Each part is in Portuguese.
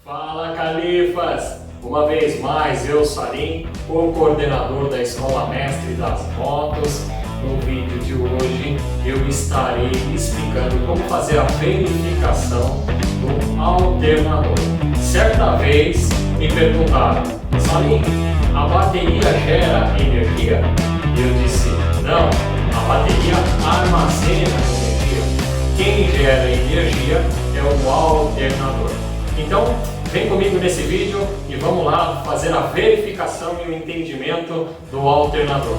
Fala, Califas! Uma vez mais, eu, Salim, o coordenador da Escola Mestre das Motos. No vídeo de hoje, eu estarei explicando como fazer a verificação do alternador. Certa vez me perguntaram: Salim, a bateria gera energia? Eu disse: não, a bateria armazena energia. Quem gera energia é o alternador. Então, vem comigo nesse vídeo e vamos lá fazer a verificação e o entendimento do alternador.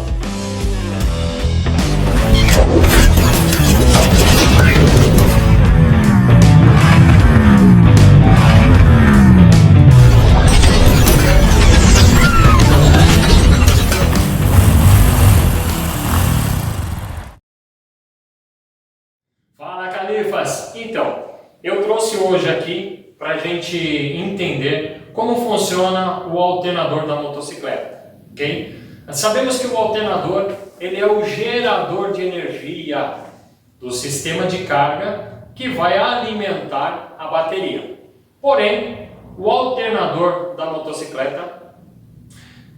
Fala, Califas! Então, eu trouxe hoje aqui para a gente entender como funciona o alternador da motocicleta, ok? Sabemos que o alternador ele é o gerador de energia do sistema de carga que vai alimentar a bateria. Porém, o alternador da motocicleta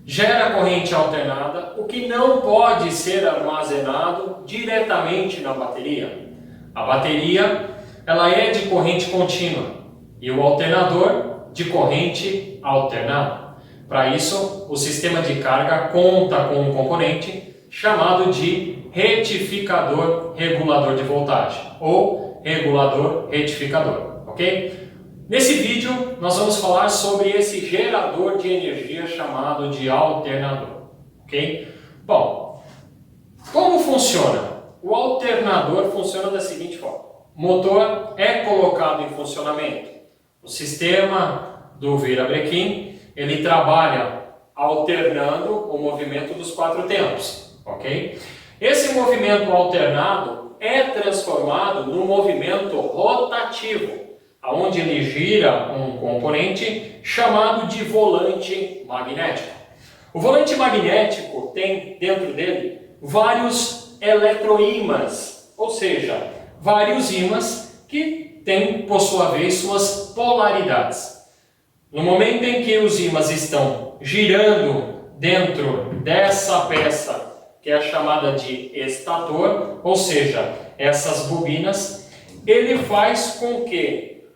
gera corrente alternada, o que não pode ser armazenado diretamente na bateria. A bateria ela é de corrente contínua e o alternador de corrente alternada. Para isso, o sistema de carga conta com um componente chamado de retificador regulador de voltagem ou regulador retificador, ok? Nesse vídeo, nós vamos falar sobre esse gerador de energia chamado de alternador, ok? Bom, como funciona? O alternador funciona da seguinte forma: o motor é colocado em funcionamento. O sistema do virabrequim, ele trabalha alternando o movimento dos quatro tempos, ok? Esse movimento alternado é transformado num movimento rotativo, onde ele gira um componente chamado de volante magnético. O volante magnético tem dentro dele vários eletroímãs, ou seja, vários ímãs que têm, por sua vez, suas polaridades. No momento em que os ímãs estão girando dentro dessa peça, que é chamada de estator, ou seja, essas bobinas, ele faz com que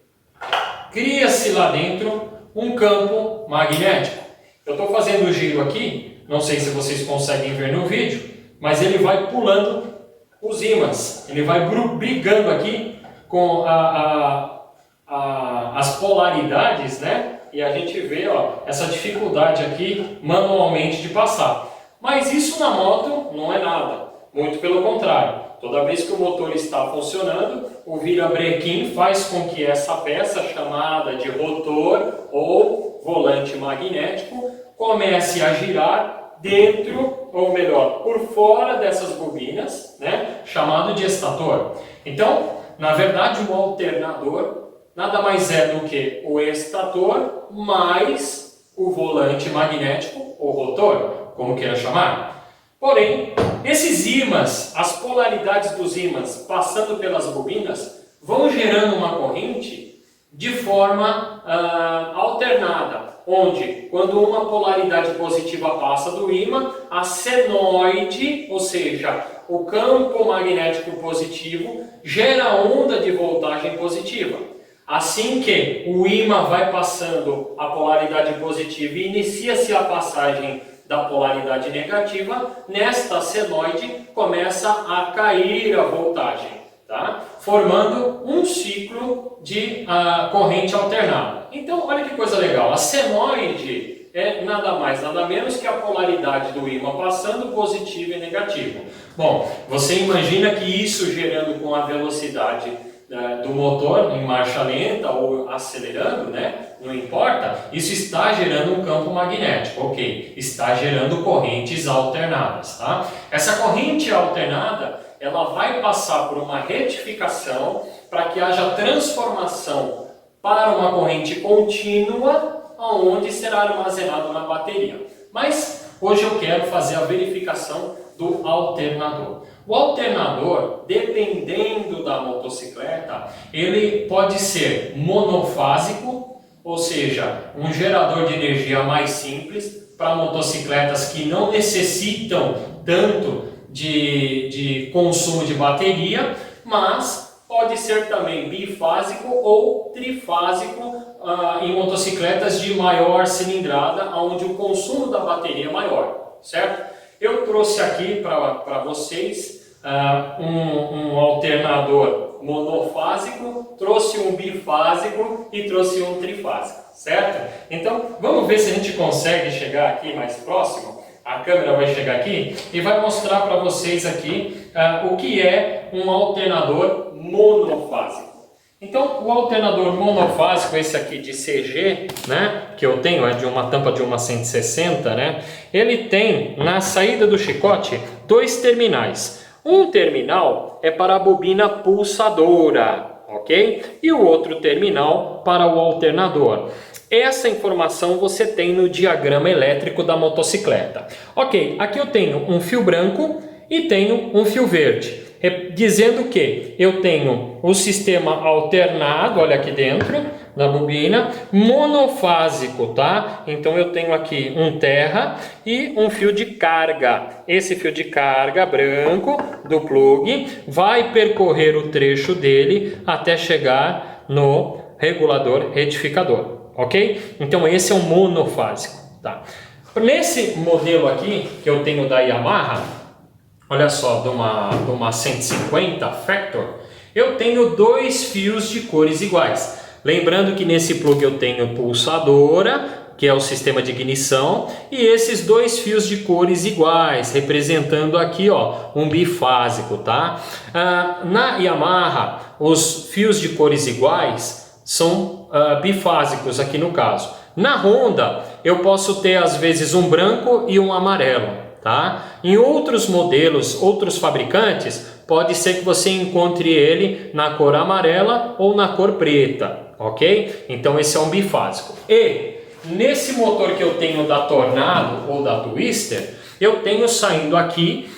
cria-se lá dentro um campo magnético. Eu estou fazendo o giro aqui, não sei se vocês conseguem ver no vídeo, mas ele vai pulando os ímãs, ele vai brigando aqui com as polaridades, né? E a gente vê, ó, essa dificuldade aqui manualmente de passar. Mas isso na moto não é nada, muito pelo contrário. Toda vez que o motor está funcionando, o virabrequim faz com que essa peça chamada de rotor ou volante magnético comece a girar dentro, ou melhor, por fora dessas bobinas, né, chamado de estator. Então, na verdade, o alternador nada mais é do que o estator mais o volante magnético, ou rotor, como queira chamar. Porém, esses ímãs, as polaridades dos ímãs passando pelas bobinas, vão gerando uma corrente de forma alternada, onde, quando uma polaridade positiva passa do ímã, a senoide, ou seja, o campo magnético positivo, gera onda de voltagem positiva. Assim que o ímã vai passando a polaridade positiva e inicia-se a passagem da polaridade negativa, nesta senoide começa a cair a voltagem, tá? Formando um ciclo de corrente alternada. Então, olha que coisa legal, a senoide é nada mais, nada menos que a polaridade do ímã passando positivo e negativo. Bom, você imagina que isso gerando com a velocidade do motor em marcha lenta ou acelerando, né? Não importa, isso está gerando um campo magnético, ok? Está gerando correntes alternadas, tá? Essa corrente alternada, ela vai passar por uma retificação para que haja transformação para uma corrente contínua, onde será armazenado na bateria. Mas hoje eu quero fazer a verificação do alternador. O alternador, dependendo da motocicleta, ele pode ser monofásico, ou seja, um gerador de energia mais simples para motocicletas que não necessitam tanto de consumo de bateria, mas pode ser também bifásico ou trifásico em motocicletas de maior cilindrada, onde o consumo da bateria é maior, certo? Eu trouxe aqui para vocês um alternador monofásico, trouxe um bifásico e trouxe um trifásico, certo? Então vamos ver se a gente consegue chegar aqui mais próximo. A câmera vai chegar aqui e vai mostrar para vocês aqui o que é um alternador monofásico. Então, o alternador monofásico, esse aqui de CG, né, que eu tenho, é de uma tampa de uma 160, né, ele tem na saída do chicote 2 terminais. Um terminal é para a bobina pulsadora, ok? E o outro terminal para o alternador. Essa informação você tem no diagrama elétrico da motocicleta. Ok, aqui eu tenho um fio branco e tenho um fio verde. Dizendo que eu tenho o sistema alternado, olha aqui dentro da bobina, monofásico, tá? Então eu tenho aqui um terra e um fio de carga. Esse fio de carga branco do plug vai percorrer o trecho dele até chegar no regulador retificador, ok? Então esse é um monofásico, tá? Nesse modelo aqui que eu tenho da Yamaha, olha só, de uma 150 Factor, eu tenho 2 fios de cores iguais. Lembrando que nesse plug eu tenho pulsadora, que é o sistema de ignição, e esses 2 fios de cores iguais, representando aqui, ó, um bifásico, tá? Na Yamaha, os fios de cores iguais são bifásicos aqui no caso. Na Honda, eu posso ter às vezes um branco e um amarelo. Tá? Em outros modelos, outros fabricantes, pode ser que você encontre ele na cor amarela ou na cor preta, ok? Então esse é um bifásico. E nesse motor que eu tenho da Tornado ou da Twister, eu tenho saindo aqui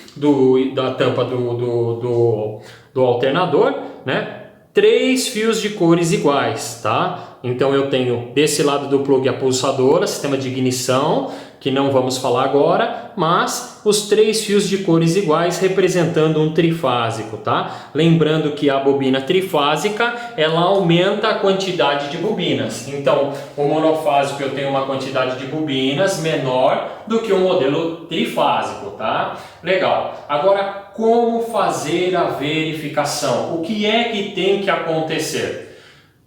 da tampa do alternador, né? 3 fios de cores iguais, tá? Então eu tenho desse lado do plug a pulsadora, sistema de ignição, que não vamos falar agora, mas os 3 fios de cores iguais representando um trifásico, tá? Lembrando que a bobina trifásica, ela aumenta a quantidade de bobinas. Então, o monofásico eu tenho uma quantidade de bobinas menor do que o modelo trifásico, tá? Legal. Agora, como fazer a verificação? O que é que tem que acontecer?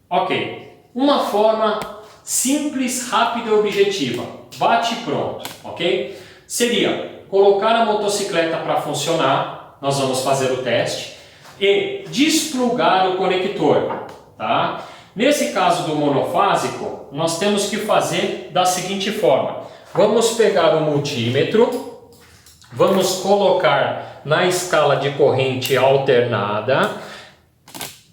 Ok, uma forma simples, rápida e objetiva. Bate e pronto, ok? Seria colocar a motocicleta para funcionar, nós vamos fazer o teste, e desplugar o conector, tá? Nesse caso do monofásico, nós temos que fazer da seguinte forma. Vamos pegar o multímetro, vamos colocar na escala de corrente alternada.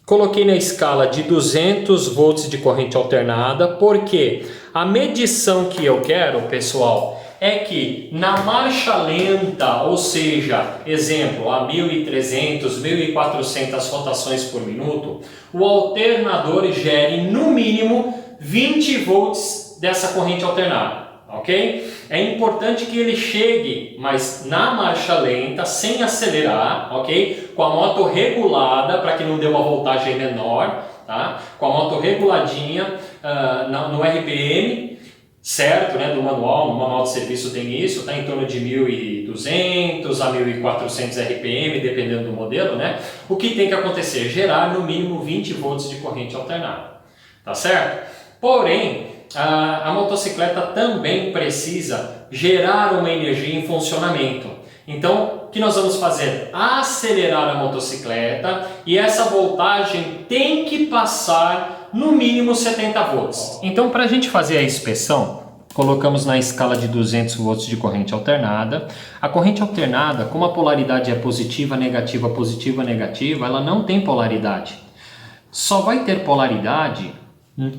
Coloquei na escala de 200 volts de corrente alternada, porque a medição que eu quero, pessoal, é que na marcha lenta, ou seja, exemplo, a 1.300, 1.400 rotações por minuto, o alternador gere no mínimo 20 volts dessa corrente alternada. Ok? É importante que ele chegue, mas na marcha lenta, sem acelerar, ok? Com a moto regulada, para que não dê uma voltagem menor, tá? Com a moto reguladinha no RPM, certo, né? Do manual, no manual de serviço tem isso, tá? Em torno de 1.200 a 1.400 RPM, dependendo do modelo, né? O que tem que acontecer? Gerar no mínimo 20 volts de corrente alternada, tá certo? Porém, a motocicleta também precisa gerar uma energia em funcionamento. Então, o que nós vamos fazer? Acelerar a motocicleta e essa voltagem tem que passar no mínimo 70 volts. Então, para a gente fazer a inspeção, colocamos na escala de 200 volts de corrente alternada. A corrente alternada, como a polaridade é positiva, negativa, ela não tem polaridade. Só vai ter polaridade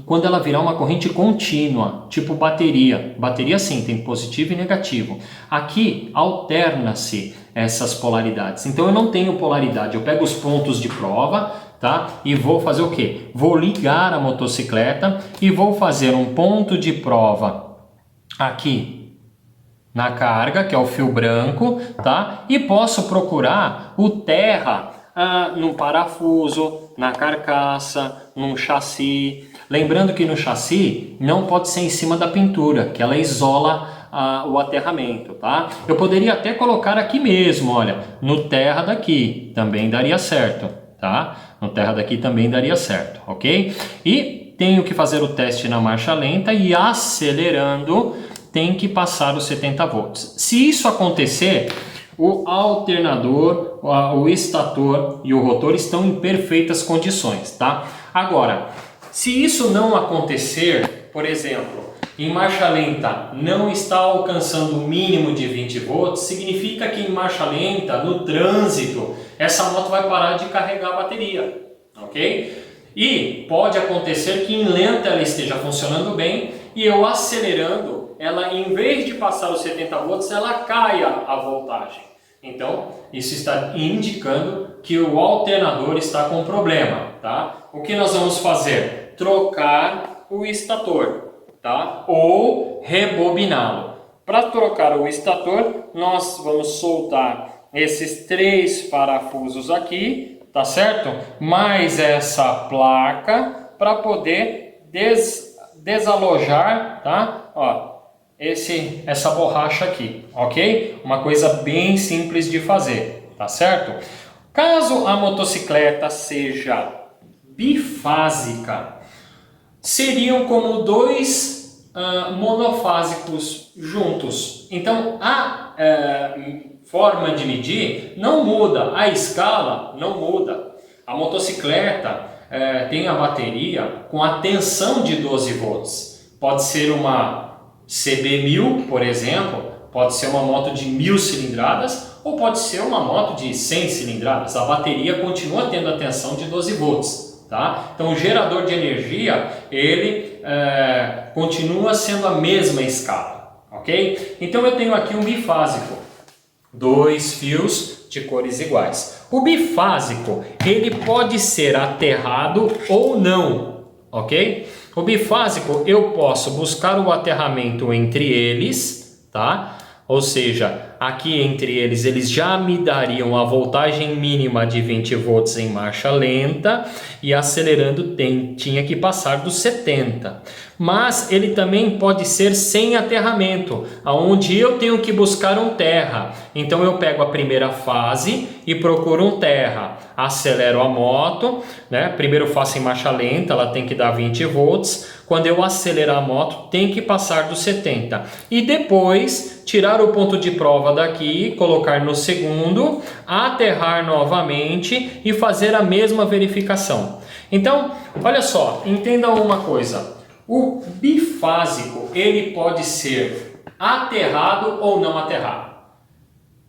quando ela virar uma corrente contínua, tipo bateria. Bateria sim, tem positivo e negativo. Aqui alterna-se essas polaridades. Então eu não tenho polaridade. Eu pego os pontos de prova, tá? E vou fazer o quê? Vou ligar a motocicleta e vou fazer um ponto de prova aqui na carga, que é o fio branco, tá? E posso procurar o terra no parafuso, na carcaça, num chassi. Lembrando que no chassi não pode ser em cima da pintura, que ela isola o aterramento, tá? Eu poderia até colocar aqui mesmo, olha, no terra daqui, também daria certo, tá? No terra daqui também daria certo, ok? E tenho que fazer o teste na marcha lenta e acelerando tem que passar os 70 volts. Se isso acontecer, o alternador, o estator e o rotor estão em perfeitas condições, tá? Agora, se isso não acontecer, por exemplo, em marcha lenta não está alcançando o mínimo de 20 volts, significa que em marcha lenta, no trânsito, essa moto vai parar de carregar a bateria, ok? E pode acontecer que em lenta ela esteja funcionando bem e eu acelerando, ela em vez de passar os 70 volts, ela caia a voltagem. Então, isso está indicando que o alternador está com problema, tá? O que nós vamos fazer? Trocar o estator, tá? Ou rebobiná-lo. Para trocar o estator, nós vamos soltar esses 3 parafusos aqui, tá certo? Mais essa placa para poder desalojar, tá? Ó, essa borracha aqui, ok? Uma coisa bem simples de fazer, tá certo? Caso a motocicleta seja bifásica, seriam como 2 monofásicos juntos. Então a forma de medir não muda, a escala não muda. A motocicleta tem a bateria com a tensão de 12 volts. Pode ser uma CB1000, por exemplo, pode ser uma moto de 1000 cilindradas ou pode ser uma moto de 100 cilindradas. A bateria continua tendo a tensão de 12 volts. Tá? Então o gerador de energia, ele continua sendo a mesma escala, ok? Então eu tenho aqui um bifásico, 2 fios de cores iguais. O bifásico, ele pode ser aterrado ou não, ok? O bifásico, eu posso buscar o aterramento entre eles, tá? Ou seja, aqui entre eles já me dariam a voltagem mínima de 20 volts em marcha lenta e acelerando tinha que passar dos 70. Mas ele também pode ser sem aterramento, onde eu tenho que buscar um terra. Então eu pego a primeira fase e procuro um terra. Acelero a moto, né? Primeiro faço em marcha lenta, ela tem que dar 20 volts. Quando eu acelerar a moto, tem que passar dos 70. E depois tirar o ponto de prova daqui, colocar no segundo, aterrar novamente e fazer a mesma verificação. Então, olha só, entendam uma coisa. O bifásico, ele pode ser aterrado ou não aterrado.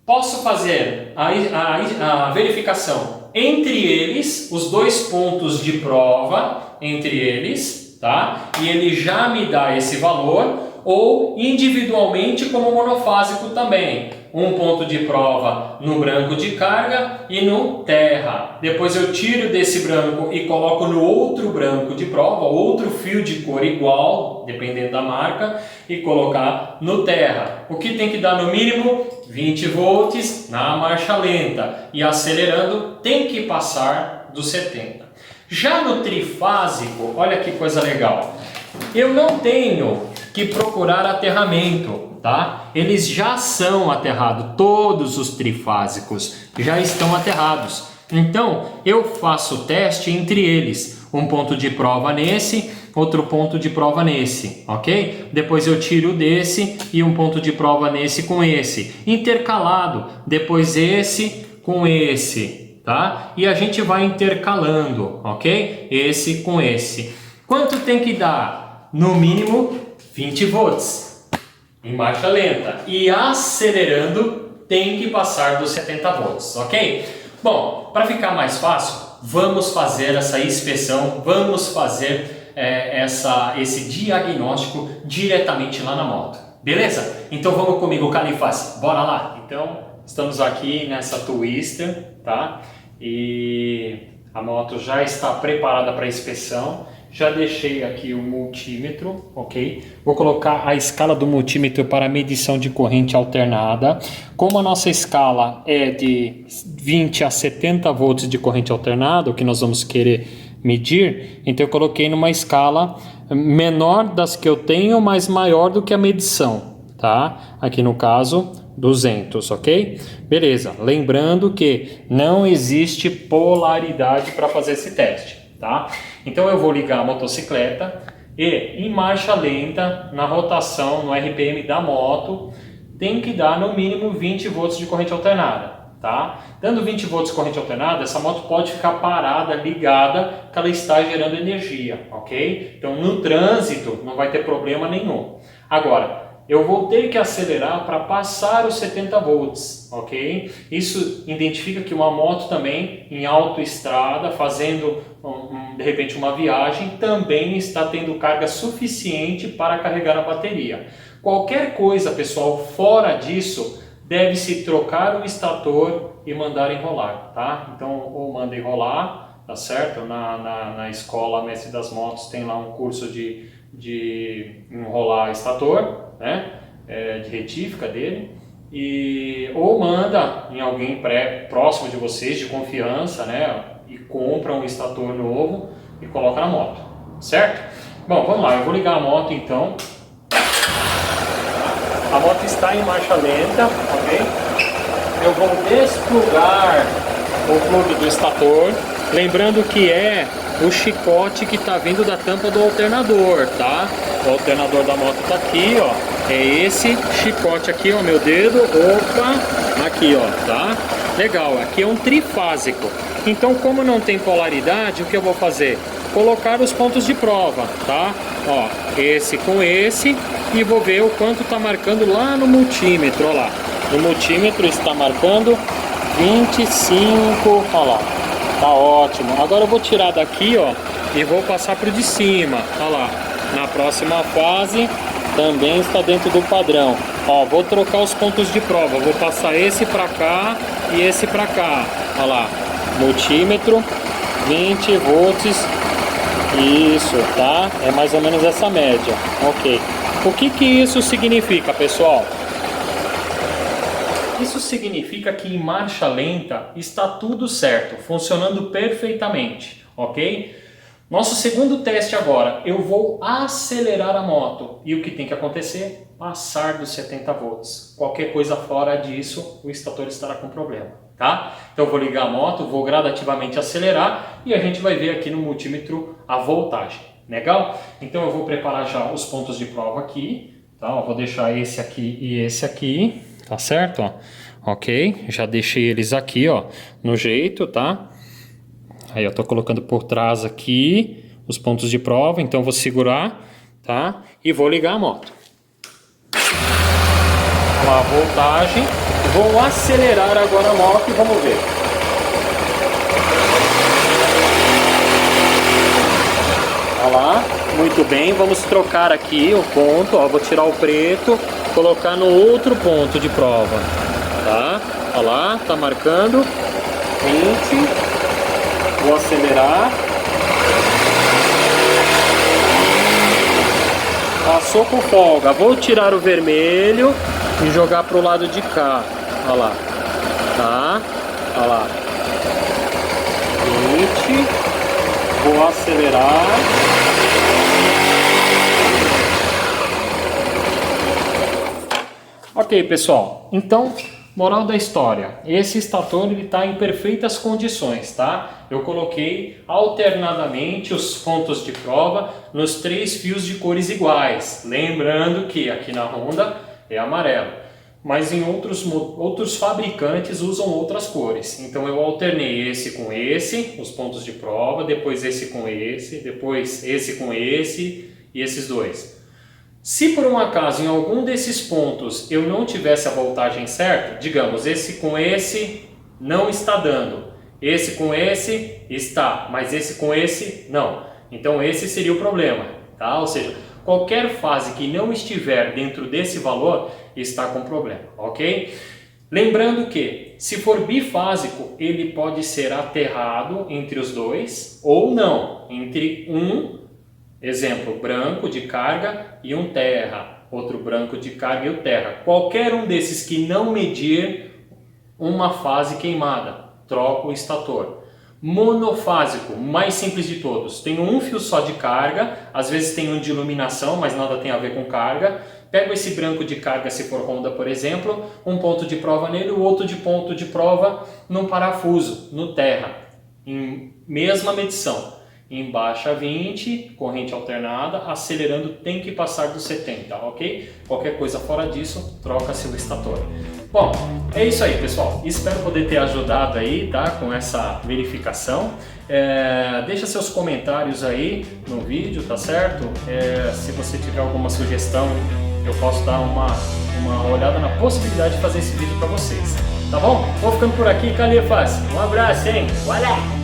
Posso fazer a verificação entre eles, os 2 pontos de prova entre eles, tá? E ele já me dá esse valor, ou individualmente como monofásico também. Um ponto de prova no branco de carga e no terra. Depois eu tiro desse branco e coloco no outro branco de prova, outro fio de cor igual, dependendo da marca, e colocar no terra. O que tem que dar no mínimo? 20 volts na marcha lenta. E acelerando tem que passar dos 70. Já no trifásico, olha que coisa legal. Eu não tenho que procurar aterramento, tá? Eles já são aterrados, todos os trifásicos já estão aterrados. Então, eu faço o teste entre eles, um ponto de prova nesse, outro ponto de prova nesse, ok? Depois eu tiro desse e um ponto de prova nesse com esse, intercalado, depois esse com esse, tá? E a gente vai intercalando, ok? Esse com esse. Quanto tem que dar? No mínimo 20 volts em marcha lenta e acelerando tem que passar dos 70 volts, ok? Bom, para ficar mais fácil, vamos fazer essa inspeção, vamos fazer esse diagnóstico diretamente lá na moto, beleza? Então vamos comigo, Califas, bora lá? Então estamos aqui nessa Twister, tá? E A moto já está preparada para inspeção. Já deixei aqui o multímetro, ok? Vou colocar a escala do multímetro para medição de corrente alternada. Como a nossa escala é de 20 a 70 volts de corrente alternada, o que nós vamos querer medir, então eu coloquei numa escala menor das que eu tenho, mas maior do que a medição, tá? Aqui no caso 200, ok? Beleza, lembrando que não existe polaridade para fazer esse teste, tá? Então eu vou ligar a motocicleta e em marcha lenta, na rotação, no RPM da moto, tem que dar no mínimo 20 volts de corrente alternada, tá? Dando 20 volts de corrente alternada, essa moto pode ficar parada, ligada, que ela está gerando energia, ok? Então no trânsito não vai ter problema nenhum. Agora, eu vou ter que acelerar para passar os 70 volts, ok? Isso identifica que uma moto também em autoestrada, fazendo de repente uma viagem, também está tendo carga suficiente para carregar a bateria. Qualquer coisa, pessoal, fora disso, deve-se trocar o estator e mandar enrolar, tá? Então, ou manda enrolar, tá certo? Na escola Mestre das Motos tem lá um curso de enrolar estator, né? De retífica dele, ou manda em alguém próximo de vocês, de confiança, né? E compra um estator novo e coloca na moto, certo? Bom, vamos lá, eu vou ligar a moto então. A moto está em marcha lenta, ok? Eu vou desplugar o plug do estator, lembrando que é o chicote que está vindo da tampa do alternador, tá? O alternador da moto está aqui, ó. É esse chicote aqui, ó, meu dedo. Opa, aqui, ó, tá? Legal, aqui é um trifásico. Então, como não tem polaridade, o que eu vou fazer? Colocar os pontos de prova, tá? Ó, esse com esse, e vou ver o quanto está marcando lá no multímetro, ó lá. No multímetro está marcando 25, ó lá. Tá ótimo. Agora eu vou tirar daqui, ó, e vou passar pro de cima. Ó lá. Na próxima fase também está dentro do padrão. Ó, vou trocar os pontos de prova. Vou passar esse para cá e esse para cá. Ó lá. Multímetro 20 volts. Isso, tá? É mais ou menos essa média. OK. O que isso significa, pessoal? Isso significa que em marcha lenta está tudo certo, funcionando perfeitamente, ok? Nosso segundo teste agora, eu vou acelerar a moto e o que tem que acontecer? Passar dos 70 volts. Qualquer coisa fora disso, o estator estará com problema, tá? Então eu vou ligar a moto, vou gradativamente acelerar e a gente vai ver aqui no multímetro a voltagem, legal? Então eu vou preparar já os pontos de prova aqui, tá? Eu vou deixar esse aqui e esse aqui. Tá certo, ó? Ok, já deixei eles aqui, ó, no jeito, tá? Aí eu tô colocando por trás aqui os pontos de prova, então eu vou segurar, tá? E vou ligar a moto. Olha lá a voltagem. Vou acelerar agora a moto e vamos ver. Olha lá, muito bem, vamos trocar aqui o ponto, ó, vou tirar o preto, colocar no outro ponto de prova, tá? Olha lá, tá marcando 20, vou acelerar, passou com folga, vou tirar o vermelho e jogar pro lado de cá, olha lá, tá? Olha lá, 20, vou acelerar. Ok, pessoal, então, moral da história, esse estator está em perfeitas condições, tá? Eu coloquei alternadamente os pontos de prova nos 3 fios de cores iguais, lembrando que aqui na Honda é amarelo, mas em outros fabricantes usam outras cores, então eu alternei esse com esse, os pontos de prova, depois esse com esse, depois esse com esse e esses dois. Se por um acaso em algum desses pontos eu não tivesse a voltagem certa, digamos, esse com esse não está dando, esse com esse está, mas esse com esse não. Então esse seria o problema, tá? Ou seja, qualquer fase que não estiver dentro desse valor está com problema, ok? Lembrando que, se for bifásico, ele pode ser aterrado entre os dois ou não, entre um, exemplo, branco de carga e um terra, outro branco de carga e o terra. Qualquer um desses que não medir uma fase queimada, troca o estator. Monofásico, mais simples de todos, tem um fio só de carga, às vezes tem um de iluminação, mas nada tem a ver com carga. Pego esse branco de carga, se for Honda, por exemplo, um ponto de prova nele, o outro de ponto de prova no parafuso, no terra, em mesma medição. Em baixa 20, corrente alternada, acelerando tem que passar dos 70, ok? Qualquer coisa fora disso, troca-se o estator. Bom, é isso aí, pessoal. Espero poder ter ajudado aí, tá? Com essa verificação. Deixa seus comentários aí no vídeo, tá certo? Se você tiver alguma sugestão, eu posso dar uma olhada na possibilidade de fazer esse vídeo para vocês. Tá bom? Vou ficando por aqui, Califas. Um abraço, hein? Olá!